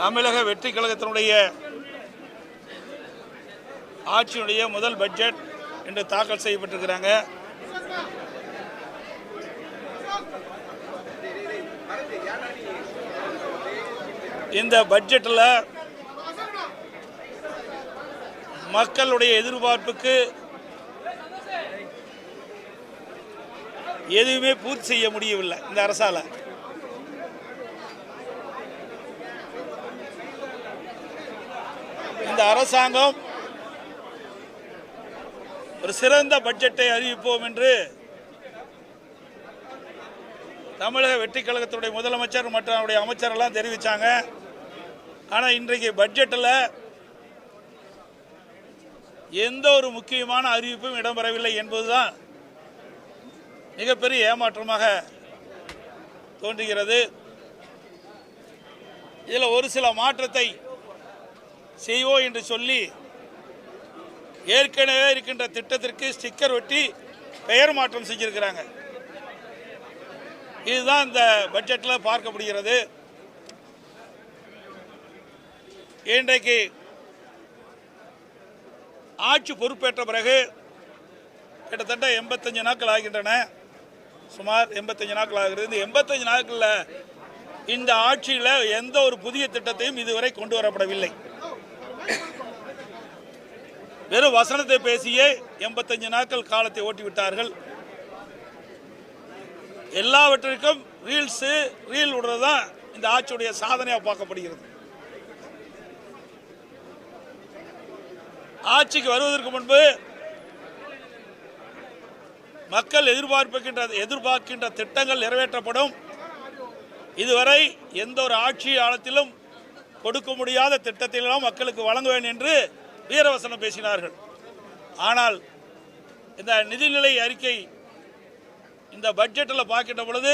தமிழக வெற்றி கழகத்தினுடைய ஆட்சியினுடைய முதல் பட்ஜெட் இன்று தாக்கல் செய்யப்பட்டிருக்கிறாங்க. இந்த பட்ஜெட்டில் மக்களுடைய எதிர்பார்ப்புக்கு எதுவுமே பூர்த்தி செய்ய முடியவில்லை. இந்த அரசால இந்த அரசாங்கம் ஒரு சிறந்த பட்ஜெட்டை அறிவிப்போம் என்று தமிழக வெற்றி கழகத்துடைய முதலமைச்சர் மற்றும் அவருடைய அமைச்சரெல்லாம் தெரிவித்தாங்க. ஆனால் இன்றைக்கு பட்ஜெட்டில் எந்த ஒரு முக்கியமான அறிவிப்பும் இடம்பெறவில்லை என்பதுதான் மிகப்பெரிய ஏமாற்றமாக தோன்றுகிறது. இதில் ஒரு சில மாற்றத்தை செய்வோம் என்று சொல்லி ஏற்கனவே இருக்கின்ற திட்டத்திற்கு ஸ்டிக்கர் ஒட்டி பெயர் மாற்றம் செஞ்சிருக்கிறாங்க. இதுதான் இந்த பட்ஜெட்டில் பார்க்கப்படுகிறது. இன்றைக்கு ஆட்சி பொறுப்பேற்ற பிறகு கிட்டத்தட்ட 85 நாட்கள் ஆகின்றன. சுமார் 85 நாட்கள் ஆகிறது. இந்த 85 நாட்களில் இந்த ஆட்சியில் எந்த ஒரு புதிய திட்டத்தையும் இதுவரை கொண்டு வரப்படவில்லை. வெறும் வசனத்தை பேசியே 85 நாட்கள் காலத்தை ஓட்டிவிட்டார்கள். எல்லாவற்றிற்கும் ரீல் விடுறதுதான் இந்த ஆட்சியுடைய சாதனையாக பார்க்கப்படுகிறது. ஆட்சிக்கு வருவதற்கு முன்பு மக்கள் எதிர்பார்க்கின்ற திட்டங்கள் நிறைவேற்றப்படும். இதுவரை எந்த ஒரு ஆட்சி காலத்திலும் கொடுக்க முடியாத திட்டத்திலெல்லாம் மக்களுக்கு வழங்குவேன் என்று வீரவசனம் பேசினார்கள். ஆனால் இந்த நிதிநிலை அறிக்கை இந்த பட்ஜெட்டில் பார்க்கின்ற பொழுது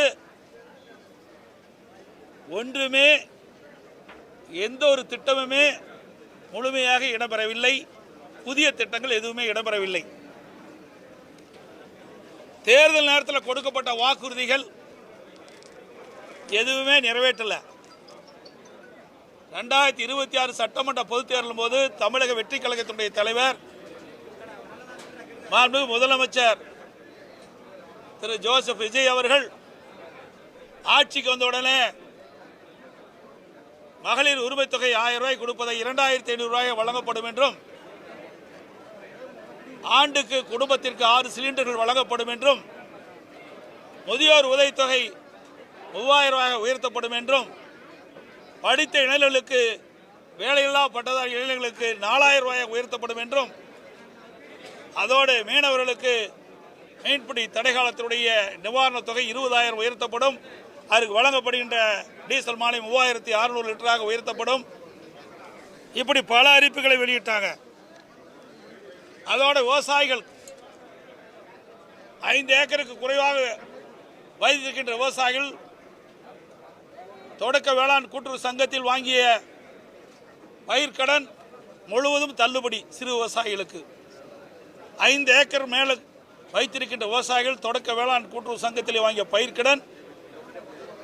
ஒன்றுமே எந்த ஒரு திட்டமுமே முழுமையாக இடம்பெறவில்லை. புதிய திட்டங்கள் எதுவுமே இடம்பெறவில்லை. தேர்தல் நேரத்தில் கொடுக்கப்பட்ட வாக்குறுதிகள் எதுவுமே நிறைவேற்றல. 2026 சட்டமன்ற பொதுத் தேர்தலின் போது தமிழக வெற்றி கழகத்தினுடைய தலைவர் மாண்புமிகு முதலமைச்சர் திரு ஜோசப் விஜய் அவர்கள் ஆட்சிக்கு வந்தவுடனே மகளிர் உரிமை தொகை 1000 ரூபாய் கொடுப்பதை 2500 ரூபாய் வழங்கப்படும் என்றும், ஆண்டுக்கு குடும்பத்திற்கு 6 சிலிண்டர்கள் வழங்கப்படும் என்றும், முதியோர் உதவித்தொகை 3000 ரூபாய் உயர்த்தப்படும் என்றும், படித்த இளைஞர்களுக்கு வேலையில்லா பட்டதாரி இளைஞர்களுக்கு 4000 ரூபாய் உயர்த்தப்படும் என்றும், அதோடு மீனவர்களுக்கு மீன்பிடி தடைக்காலத்தினுடைய நிவாரணத் தொகை 20,000 உயர்த்தப்படும். அதற்கு வழங்கப்படுகின்ற டீசல் மானியம் 3600 லிட்டராக உயர்த்தப்படும். இப்படி பல அறிவிப்புகளை வெளியிட்டாங்க. அதோட விவசாயிகள் 5 ஏக்கருக்கு குறைவாக வைத்திருக்கின்ற விவசாயிகள் தொடக்க வேளாண் கூட்டுறவு சங்கத்தில் வாங்கிய பயிர்க்கடன் முழுவதும் தள்ளுபடி. சிறு விவசாயிகளுக்கு 5 ஏக்கர் மேல வைத்திருக்கின்ற விவசாயிகள் தொடக்க வேளாண் கூட்டுறவு சங்கத்தில் வாங்கிய பயிர்க்கடன்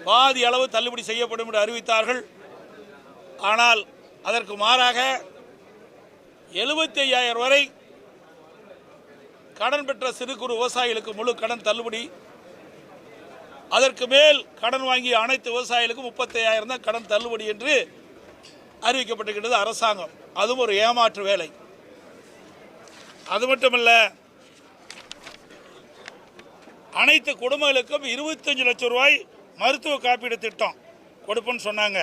பாதி அளவு தள்ளுபடி செய்யப்படும் என்று அறிவித்தார்கள். ஆனால் அதற்கு மாறாக 75,000 வரை கடன் பெற்ற சிறு குறு விவசாயிகளுக்கு முழு கடன் தள்ளுபடி. அதற்கு மேல் கடன் வாங்கிய அனைத்து விவசாயிகளுக்கும் 35,000 தான் கடன் தள்ளுபடி என்று அறிவிக்கப்பட்டிருக்கிறது அரசாங்கம். அதுவும் ஒரு ஏமாற்று வேலை. அது மட்டுமல்ல, அனைத்து குடும்பங்களுக்கும் 25 லட்சம் ரூபாய் மருத்துவ காப்பீடு திட்டம் கொடுப்போன்னு சொன்னாங்க.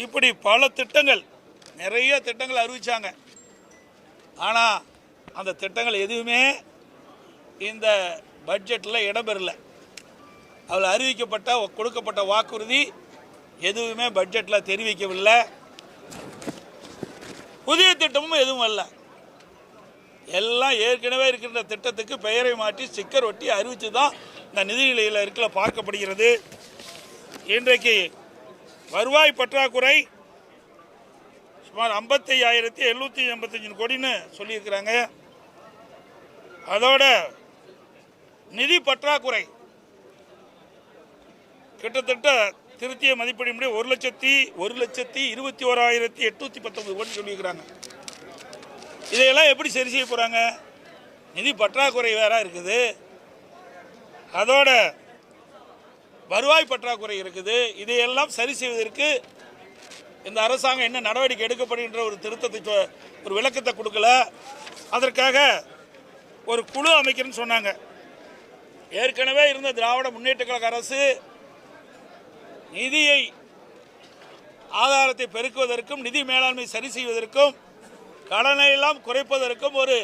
இப்படி பல திட்டங்கள், நிறைய திட்டங்கள் அறிவிச்சாங்க. ஆனால் அந்த திட்டங்கள் எதுவுமே இந்த பட்ஜெட்டில் இடம்பெறல. அதில் அறிவிக்கப்பட்ட கொடுக்கப்பட்ட வாக்குறுதி எதுவுமே பட்ஜெட்டில் தெரிவிக்கவில்லை. புதிய திட்டமும் எதுவும் அல்ல. எல்லாம் ஏற்கனவே இருக்கின்ற திட்டத்துக்கு பெயரை மாற்றி ஸ்டிக்கர் ஒட்டி அறிவித்து தான் இந்த நிதிநிலையில் இருக்க பார்க்கப்படுகிறது. இன்றைக்கு வருவாய் பற்றாக்குறை சுமார் 55,785 கோடின்னு சொல்லியிருக்கிறாங்க. அதோட நிதி பற்றாக்குறை கிட்டத்தட்ட திருத்திய மதிப்பீடு 1,21,819 கோடி சொல்லியிருக்கிறாங்க. இதையெல்லாம் எப்படி சரி செய்ய போறாங்க? நிதி பற்றாக்குறை வேற இருக்குது, அதோட வருவாய் பற்றாக்குறை இருக்குது. இதையெல்லாம் சரி செய்வதற்கு இந்த அரசாங்கம் என்ன நடவடிக்கை எடுக்கப்படுகின்ற ஒரு திருத்தத்தை ஒரு விளக்கத்தை கொடுக்கல. அதற்காக ஒரு குழு அமைக்கிறேன்னு சொன்னாங்க. ஏற்கனவே இருந்த திராவிட முன்னேற்ற கழக அரசு நிதியை ஆதாரத்தை பெருக்குவதற்கும் நிதி மேலாண்மை சரி செய்வதற்கும் கடனை எல்லாம் குறைப்பதற்கும் ஒரு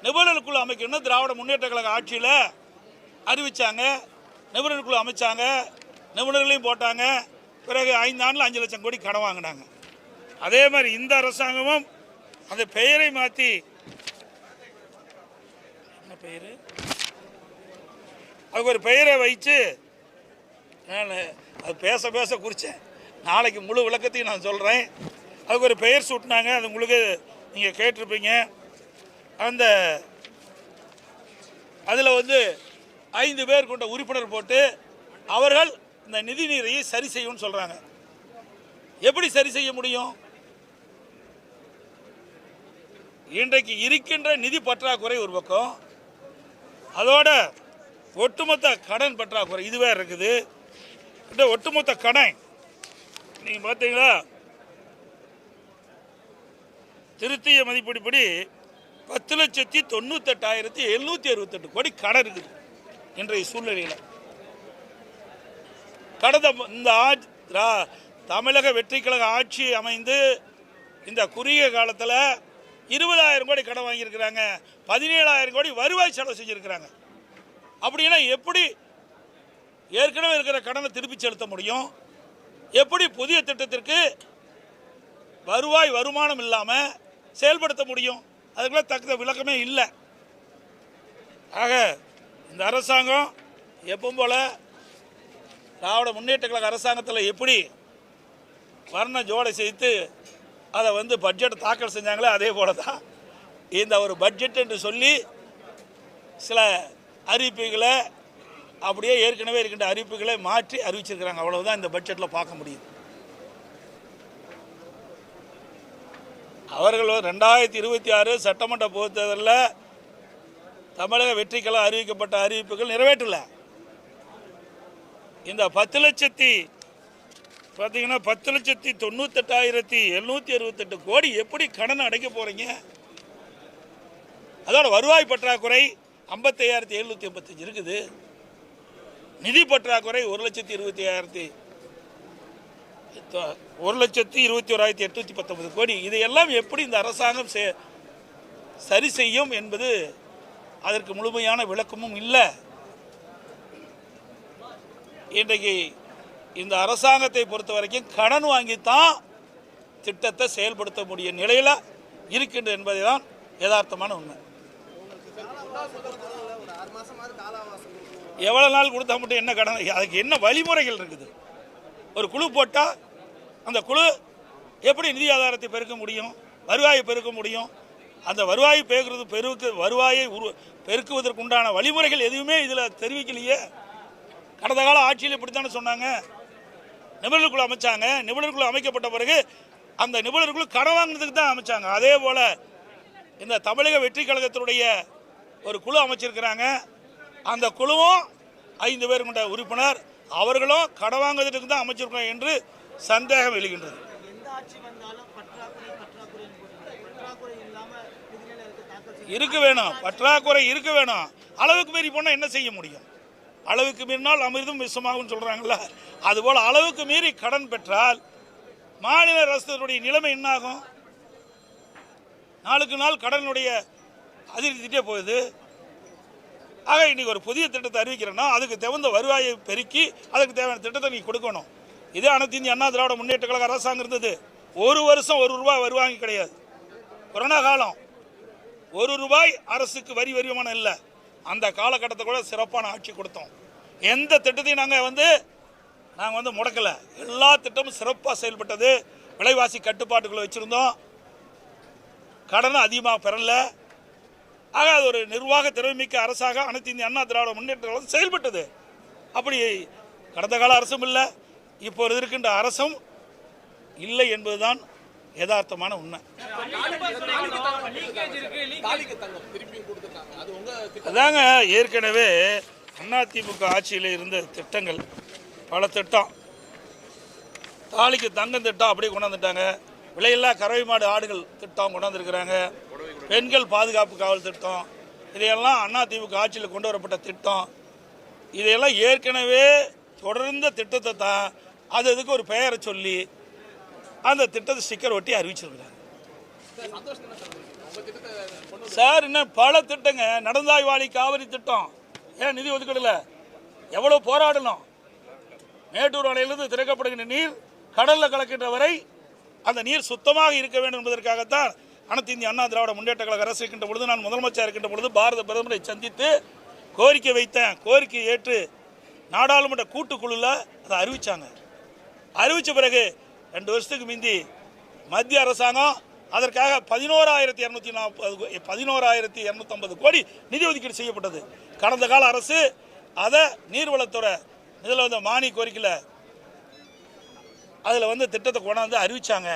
நிபுணர் குழு அமைக்கணும்னு திராவிட முன்னேற்ற கழக ஆட்சியில் அறிவிச்சாங்க. நிபுணர் குழு அமைச்சாங்க, நிபுணர்களையும் போட்டாங்க. பிறகு 5 ஆண்டில் 5 லட்சம் கோடி கடன் வாங்கினாங்க. அதே மாதிரி இந்த அரசாங்கமும் அந்த பெயரை மாற்றி, என்ன பெயர், அதுக்கு ஒரு பெயரை வைத்து, நான் அது பேச பேச குறித்தேன், நாளைக்கு முழு விளக்கத்தையும் நான் சொல்கிறேன். அதுக்கு ஒரு பெயர் சூட்டினாங்க, அது உங்களுக்கு நீங்கள் கேட்டிருப்பீங்க. அந்த அதில் 5 பேர் கொண்ட உறுப்பினர் போட்டு அவர்கள் இந்த நிதி நீரையை சரி செய்யும்னு சொல்கிறாங்க. எப்படி சரி செய்ய முடியும்? இன்றைக்கு இருக்கின்ற நிதி பற்றாக்குறை ஒரு பக்கம், அதோட ஒட்டுமொத்த கடன் பற்றாக்குறை இதுவே இருக்குது. இந்த ஒட்டுமொத்த கடன் நீங்கள் பார்த்தீங்களா, திருத்திய மதிப்பீடுபடி 10,98,768 கோடி கடன் இருக்குது இன்றைய சூழ்நிலையில். கடந்த இந்த தமிழக வெற்றி கழக ஆட்சி அமைந்து இந்த குறுகிய காலத்தில் 20,000 கோடி கடன் வாங்கியிருக்கிறாங்க, 17,000 கோடி வருவாய் செலவு செஞ்சுருக்கிறாங்க. அப்படின்னா எப்படி ஏற்கனவே இருக்கிற கடனை திருப்பி செலுத்த முடியும்? எப்படி புதிய திட்டத்திற்கு வருமானம் இல்லாமல் செயல்படுத்த முடியும்? அதுக்கெல்லாம் தக்க விளக்கமே இல்லை. ஆக இந்த அரசாங்கம் எப்பவும் போல திராவிட முன்னேற்ற கழக அரசாங்கத்தில் எப்படி வர்ண ஜோடை செய்து அதை பட்ஜெட் தாக்கல் செஞ்சாங்களே, அதே போல தான் இந்த ஒரு பட்ஜெட் என்று சொல்லி சில அறிவிப்புகளை அப்படியே ஏற்கனவே இருக்கின்ற அறிவிப்புகளை மாற்றி அறிவிச்சிருக்கிறாங்க. அவ்வளவுதான் இந்த பட்ஜெட்டில் பார்க்க முடியும். அவர்கள் 2026 சட்டமன்ற பொதுத் தேர்தலில் தமிழக வெற்றி கழகம் அறிவிக்கப்பட்ட அறிவிப்புகள் நிறைவேற்றல. இந்த 10,98,768 கோடி எப்படி கடன் அடைக்க போறீங்க? அதோட வருவாய் பற்றாக்குறை 55,785 இருக்குது. நிதி பற்றாக்குறை 1,21,819 கோடி. இதையெல்லாம் எப்படி இந்த அரசாங்கம் சரி செய்யும் என்பது அதற்கு முழுமையான விளக்கமும் இல்லை. இன்றைக்கு இந்த அரசாங்கத்தை பொறுத்த வரைக்கும் கடன் வாங்கித்தான் திட்டத்தை செயல்படுத்த முடியும் நிலையில் இருக்கின்றது என்பதை தான் யதார்த்தமான உண்மை. எவ்வளவு நாள் கொடுத்தா மட்டும் என்ன கடன்? அதுக்கு என்ன வழிமுறைகள் இருக்குது? ஒரு குழு போட்டால் அந்த குழு எப்படி நிதி ஆதாரத்தை பெருக்க முடியும், வருவாயை பெருக்க முடியும்? அந்த வருவாயை வருவாயை பெருக்குவதற்குண்டான வழிமுறைகள் எதுவுமே இதில் தெரிவிக்கலையே. கடந்த கால ஆட்சியில் இப்படித்தானே சொன்னாங்க. நிபுணர் குழு அமைச்சாங்க. நிபுணர் குழு அமைக்கப்பட்ட பிறகு அந்த நிபுணர் குழு கடன் வாங்கினதுக்கு தான் அமைச்சாங்க. அதே போல் இந்த தமிழக வெற்றி கழகத்தினுடைய ஒரு குழு அமைச்சிருக்கிறாங்க. அந்த குழுவும் 5 பேர் கொண்ட உறுப்பினர், அவர்களும் கடன் வாங்குவதற்கு தான் அமைச்சிருக்கோம் என்று சந்தேகம் எழுகின்றது. இருக்க வேணும், பற்றாக்குறை இருக்க வேணும். அளவுக்கு மீறி போனால் என்ன செய்ய முடியும்? அளவுக்கு மீறினால் அமிர்தம் விஷமாகும் சொல்றாங்கல்ல, அதுபோல் அளவுக்கு மீறி கடன் பெற்றால் மாநில அரசுடைய நிலைமை என்னாகும்? நாளுக்கு நாள் கடனுடைய அதிகரித்துட்டே போகுது. ஆக இன்னைக்கு ஒரு புதிய திட்டத்தை அறிவிக்கிறேன்னா அதுக்கு தகுந்த வருவாயை பெருக்கி அதுக்கு தேவையான திட்டத்தை நீ கொடுக்கணும். இதே அனைத்து இந்திய அண்ணா திராவிட முன்னேற்ற கழக அரசாங்கம் இருந்தது. ஒரு வருஷம் 1 ரூபாய் வருவாங்கி கிடையாது. கொரோனா காலம் 1 ரூபாய் அரசுக்கு வரி வருமானம் இல்லை. அந்த காலகட்டத்தை கூட சிறப்பான ஆட்சி கொடுத்தோம். எந்த திட்டத்தையும் நாங்கள் முடக்கலை. எல்லா திட்டமும் சிறப்பாக செயல்பட்டது. விலைவாசி கட்டுப்பாட்டுக்குள்ள வச்சுருந்தோம். கடனை அதிகமாக பெறல. ஆக அது ஒரு நிர்வாக திறமைமிக்க அரசாக அனைத்து இந்திய அண்ணா திராவிட முன்னேற்ற கழகம் செயல்பட்டது. அப்படி கடந்த கால அரசும் இல்லை, இப்போ இருக்கின்ற அரசும் இல்லை என்பதுதான் யதார்த்தமான உண்மை. அதாங்க ஏற்கனவே அதிமுக ஆட்சியில் இருந்த திட்டங்கள் பல திட்டம், தாலிக்கு தங்கம் திட்டம் அப்படியே கொண்டாந்துட்டாங்க, விலையில்லா கறவை மாடு ஆடுகள் திட்டம் கொண்டாந்துருக்கிறாங்க, பெண்கள் பாதுகாப்பு காவல் திட்டம், இதையெல்லாம் அதிமுக ஆட்சியில் கொண்டு வரப்பட்ட திட்டம். இதையெல்லாம் ஏற்கனவே தொடர்ந்த திட்டத்தை தான் அது அதுக்கு ஒரு பெயரை சொல்லி அந்த திட்டத்தை ஸ்டிக்கர் ஒட்டி அறிவிச்சிருக்கிறாங்க. சார் இன்னும் பல திட்டங்க, நடந்தாய்வாளி காவிரி திட்டம் ஏன் நிதி ஒதுக்கீடுல எவ்வளோ போராடணும். மேட்டூர் அணையிலிருந்து திறக்கப்படுகின்ற நீர் கடலில் கலக்கின்ற வரை அந்த நீர் சுத்தமாக இருக்க வேண்டும் என்பதற்காகத்தான் அனைத்து இந்திய அண்ணா திராவிட முன்னேற்ற கழக அரசு இருக்கின்ற பொழுது, நான் முதலமைச்சர் இருக்கின்ற பொழுது பாரத பிரதமரை சந்தித்து கோரிக்கை வைத்தேன். கோரிக்கை ஏற்று நாடாளுமன்ற கூட்டுக்குழுவில் அதை அறிவித்தாங்க. அறிவித்த பிறகு 2 வருஷத்துக்கு முந்தி மத்திய அரசாங்கம் அதற்காக 11,250 கோடி நிதி ஒதுக்கீடு செய்யப்பட்டது. கடந்த கால அரசு அதை நீர்வளத்துறை இதில் வந்து மானிய கோரிக்கையில் அதில் திட்டத்தை கொண்டாந்து அறிவித்தாங்க.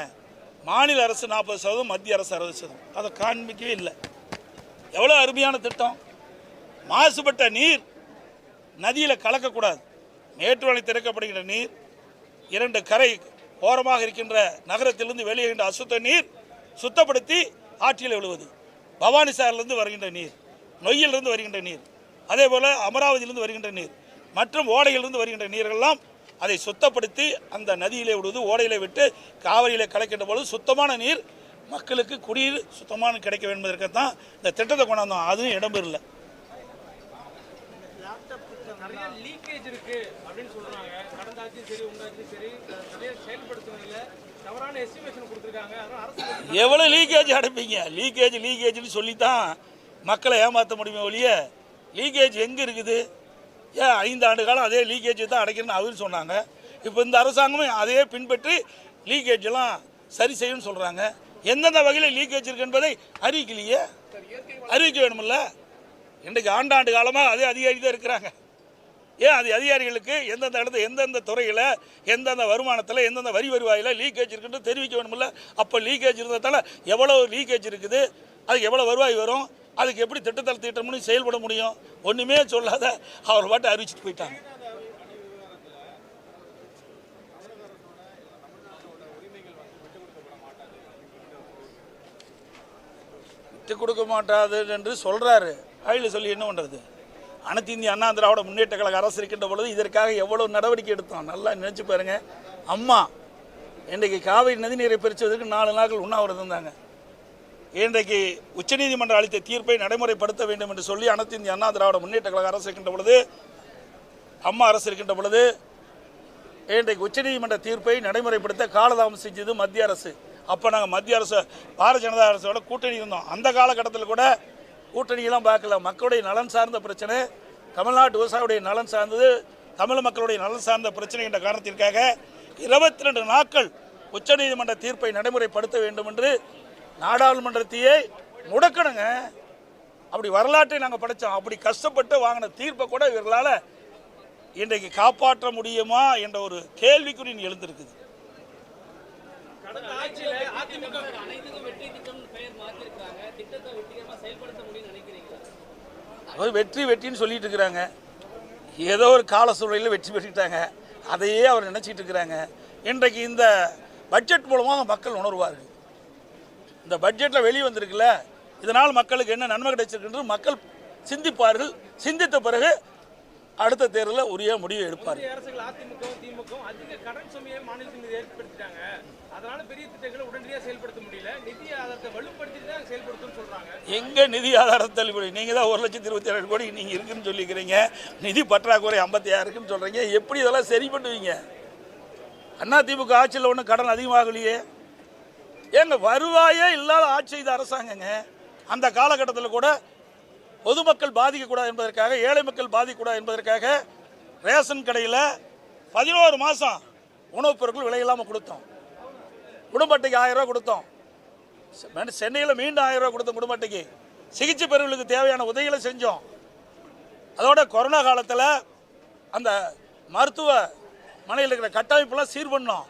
மாநில அரசு 40%, மத்திய அரசு 60%. அதை காண்பிக்கவே இல்லை. எவ்வளோ அருமையான திட்டம். மாசுபட்ட நீர் நதியில் கலக்கக்கூடாது. மேட்டூர் அணை திறக்கப்படுகின்ற நீர் 2 கரை ஓரமாக இருக்கின்ற நகரத்திலிருந்து வெளியேறுகின்ற அசுத்த நீர் சுத்தப்படுத்தி ஆற்றில் விழுவது. பவானி சாகரிலிருந்து வருகின்ற நீர், நொய்யிலிருந்து வருகின்ற நீர், அதே போல் அமராவதியிலிருந்து வருகின்ற நீர் மற்றும் ஓடையிலிருந்து வருகின்ற நீரெல்லாம் அதை சுத்தப்படுத்தி அந்த நதியிலே விடுவது, ஓடையிலே விட்டு காவிரியிலே கலக்கின்ற பொழுது சுத்தமான நீர் மக்களுக்கு குடிநீர் சுத்தமான கிடைக்க வேண்டும் என்பதற்காகத்தான் இந்த திட்டத்தை கொண்டாந்தோம். அதுவும் இடம்பெறல. நிறைய லீக்கேஜ் இருக்கு அப்படின்னு சொல்றாங்க. கடந்த ஆட்சியும் சரி உங்க ஆட்சியும் சரி நிறைய செயல்படுத்துறதுல தவறான எஸ்டிமேஷன் கொடுத்துருக்காங்க. எவ்வளவு லீக்கேஜ் அடைப்பீங்க? லீக்கேஜ்னு சொல்லித்தான் மக்களை ஏமாற்ற முடியுமே ஒழிய லீக்கேஜ் எங்கே இருக்குது? ஏன் 5 ஆண்டு காலம் அதே லீக்கேஜ் தான் அடைக்கணும்னு அவர் சொன்னாங்க. இப்போ இந்த அரசாங்கமும் அதே பின்பற்றி லீக்கேஜ் எல்லாம் சரி செய்யணும்னு சொல்கிறாங்க. எந்தெந்த வகையில் லீக்கேஜ் இருக்கு என்பதை அறிவிக்கலையே, அறிவிக்க வேணுமில்ல. இன்றைக்கு ஆண்டாண்டு காலமாக அதே அதிகாரி தான் இருக்கிறாங்க. ஏன் அது அதிகாரிகளுக்கு எந்தெந்த இடத்துல எந்தெந்த துறையில் எந்தெந்த வருமானத்தில் எந்தெந்த வரி வருவாயில் லீக்கேஜ் இருக்குன்னு தெரிவிக்க வேணுமில்ல. அப்போ லீக்கேஜ் இருந்ததால் எவ்வளோ லீக்கேஜ் இருக்குது, அதுக்கு எவ்வளோ வருவாய் வரும், அதுக்கு எப்படி திட்டத்தில் திட்டம்னு செயல்பட முடியும்? ஒன்றுமே சொல்லாத அவர் பாட்டு அறிவிச்சிட்டு போயிட்டாங்க. விட்டு கொடுக்க மாட்டாது என்று சொல்கிறாரு. ஆயில சொல்லி என்ன பண்ணுறது? அனைத்து இந்திய அண்ணா திராவிட முன்னேற்ற கழக அரசு இருக்கின்ற பொழுது இதற்காக எவ்வளோ நடவடிக்கை எடுத்தோம் நல்லா நினச்சி பாருங்க. அம்மா இன்றைக்கு காவிரி நதிநீரை பிரித்ததற்கு 4 நாட்கள் உண்ணாவிரதம் இருந்தாங்க. இன்றைக்கு உச்சநீதிமன்றம் அளித்த தீர்ப்பை நடைமுறைப்படுத்த வேண்டும் என்று சொல்லி அனைத்து இந்திய அண்ணா திராவிட முன்னேற்ற கழக அரசு இருக்கின்ற பொழுது, அம்மா அரசு இருக்கின்ற பொழுது இன்றைக்கு உச்சநீதிமன்ற தீர்ப்பை நடைமுறைப்படுத்த காலதாமதம் செஞ்சது மத்திய அரசு. அப்போ நாங்கள் மத்திய அரசு பாரதிய ஜனதா அரசோட கூட்டணி இருந்தோம். அந்த காலகட்டத்தில் கூட கூட்டணியெல்லாம் பார்க்கல. மக்களுடைய நலன் சார்ந்த பிரச்சனை, தமிழ்நாட்டு விவசாயியுடைய நலன் சார்ந்தது, தமிழ் மக்களுடைய நலன் சார்ந்த பிரச்சனை என்ற காரணத்திற்காக 22 நாட்கள் உச்சநீதிமன்ற தீர்ப்பை நடைமுறைப்படுத்த வேண்டும் என்று நாடாளுமன்றத்தையே முடக்கணுங்க. அப்படி வரலாற்றை நாங்கள் படித்தோம். அப்படி கஷ்டப்பட்டு வாங்கின தீர்ப்பை கூட இவர்களால் இன்றைக்கு காப்பாற்ற முடியுமா என்ற ஒரு கேள்விக்குறி எழுந்திருக்குது. வெற்றின்னு சொல்லிட்டு இருக்கிறாங்க. ஏதோ ஒரு கால சூழ்நிலையில் வெற்றி பெற்றுட்டாங்க, அதையே அவர் நினைச்சிட்டு இருக்கிறாங்க. இன்றைக்கு இந்த பட்ஜெட் மூலமாக மக்கள் உணர்வார்கள். இந்த பட்ஜெட்டில் வெளியே வந்திருக்குல்ல, இதனால் மக்களுக்கு என்ன நன்மை கிடைச்சிருக்கு மக்கள் சிந்திப்பார்கள். சிந்தித்த பிறகு அடுத்த தேர்தலில் உரிய முடிவு எடுப்பார்கள். எங்க நிதி ஆதாரத்தை தள்ளுபடி? நீங்க தான் 1,27,7 கோடி நீங்க இருக்குன்னு சொல்லிக்கிறீங்க, நிதி பற்றாக்குறை 56 இருக்குன்னு சொல்றீங்க. எப்படி இதெல்லாம் சரி பண்ணுவீங்க? அதிமுக ஆட்சியில் ஒன்றும் கடன் அதிகமாகலையே. ஏங்க வருவாயே இல்லாத ஆட்சி செய்த அரசாங்கங்க. அந்த காலகட்டத்தில் கூட பொதுமக்கள் பாதிக்கக்கூடாது என்பதற்காக, ஏழை மக்கள் பாதிக்கக்கூடாது என்பதற்காக ரேஷன் கடையில் 11 மாதம் உணவுப் பொருட்கள் விலையில்லாமல் கொடுத்தோம். குடும்ப அட்டைக்கு 1000 ரூபா கொடுத்தோம். சென்னையில் மீண்டும் 1000 ரூபா கொடுத்தோம் குடும்ப அட்டைக்கு. சிகிச்சை பெறுவர்களுக்கு தேவையான உதவிகளை செஞ்சோம். அதோட கொரோனா காலத்தில் அந்த மருத்துவ மனையில் இருக்கிற கட்டமைப்பெல்லாம் சீர் பண்ணோம்.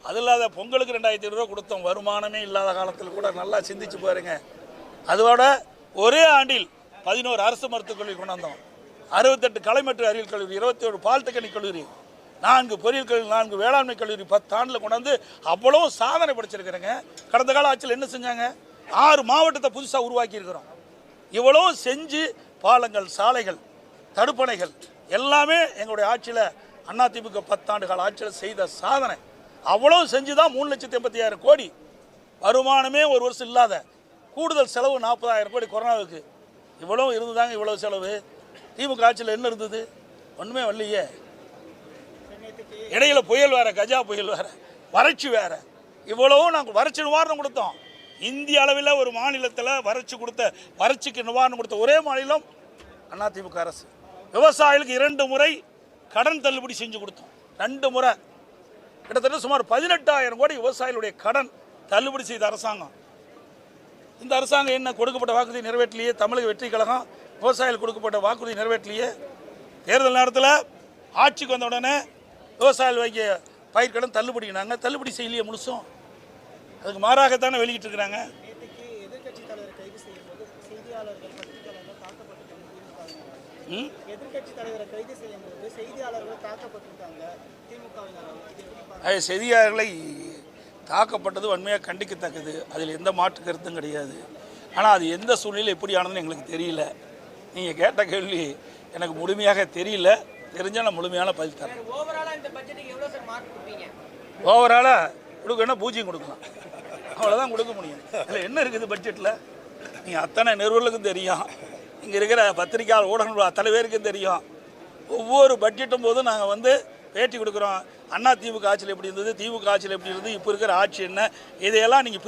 அது இல்லாத பொங்கலுக்கு 2500 ரூபா கொடுத்தோம். வருமானமே இல்லாத காலத்தில் கூட நல்லா சிந்திச்சு பாருங்க. அதோட ஒரே ஆண்டில் 11 அரசு மருத்துவக் கல்லூரி கொண்டாந்தோம். 68 கலை மற்றும் அறிவியல் கல்லூரி, 27 பாலிடெக்னிக் கல்லூரி, 4 பொறியியல் கல்லூரி, 4 வேளாண்மை கல்லூரி 10 ஆண்டில் கொண்டாந்து அவ்வளோ சாதனை படிச்சிருக்கிறேங்க. கடந்த கால ஆட்சியில் என்ன செஞ்சாங்க? 6 மாவட்டத்தை புதுசாக உருவாக்கி இருக்கிறோம். இவ்வளோ செஞ்சு பாலங்கள், சாலைகள், தடுப்பணைகள் எல்லாமே எங்களுடைய ஆட்சியில் அதிமுக 10 ஆண்டு கால ஆட்சியில் செய்த சாதனை. அவ்வளோ செஞ்சு தான் 3,85,000 கோடி வருமானமே ஒரு வருஷம் இல்லாத கூடுதல் செலவு 40,000 கோடி கொரோனாவுக்கு. இவ்வளோ இருந்துதாங்க இவ்வளோ செலவு. திமுக ஆட்சியில் என்ன இருந்தது? ஒன்றுமே வரலையே. இடையில புயல் வேற, கஜா புயல் வேற, வறட்சி வேற. இவ்வளவும் நாங்கள் வறட்சி நிவாரணம் கொடுத்தோம். இந்திய அளவில் ஒரு மாநிலத்தில் வறட்சிக்கு நிவாரணம் கொடுத்த ஒரே மாநிலம் அதிமுக அரசு. விவசாயிகளுக்கு 2 முறை கடன் தள்ளுபடி செஞ்சு கொடுத்தோம். 2 முறை கிட்டத்தட்ட சுமார் 18,000 கோடி விவசாயிகளுடைய கடன் தள்ளுபடி செய்த அரசாங்கம். இந்த அரசாங்கம் என்ன கொடுக்கப்பட்ட வாக்குறுதி நிறைவேற்றலையே. தமிழக வெற்றி கழகம் விவசாயிகள் கொடுக்கப்பட்ட வாக்குறுதி நிறைவேற்றலையே. தேர்தல் நேரத்தில் ஆட்சிக்கு வந்த உடனே விவசாயிகள் வாங்கிய பயிர்க்கடன் தள்ளுபடி செய்யலையே முழுசும். அதுக்கு மாறாகத்தானே வெளியிட்டு இருக்கிறாங்க. செய்தியாளர்களை தாக்கப்பட்டது வன்மையாக கண்டிக்கத்தக்கது. அதில் எந்த மாற்று கருத்தும் கிடையாது. ஆனால் அது எந்த சூழ்நிலையில் எப்படி ஆனதுன்னு எங்களுக்கு தெரியல. நீங்கள் கேட்ட கேள்வி எனக்கு முழுமையாக தெரியல. தெரிஞ்சால் நான் முழுமையான பதில் தரேன். ஓவராலாக கொடுக்கணும், 0 கொடுக்கலாம். அவ்வளோதான் கொடுக்க முடியும். அதில் என்ன இருக்குது பட்ஜெட்டில்? நீங்கள் அத்தனை நிறுவனங்களுக்கும் தெரியும். இங்கே இருக்கிற பத்திரிகையாளர் ஊடகங்கள் அத்தனை பேருக்கும் தெரியும். ஒவ்வொரு பட்ஜெட்டும் போதும் நாங்கள் பேட்டி கொடுக்குறோம். திமுக ஆட்சியில் எப்படி இருந்தது, திமுக ஆட்சியில் எப்படி இருந்தது, இப்போ இருக்கிற ஆட்சி என்ன, இதையெல்லாம் நீங்கள்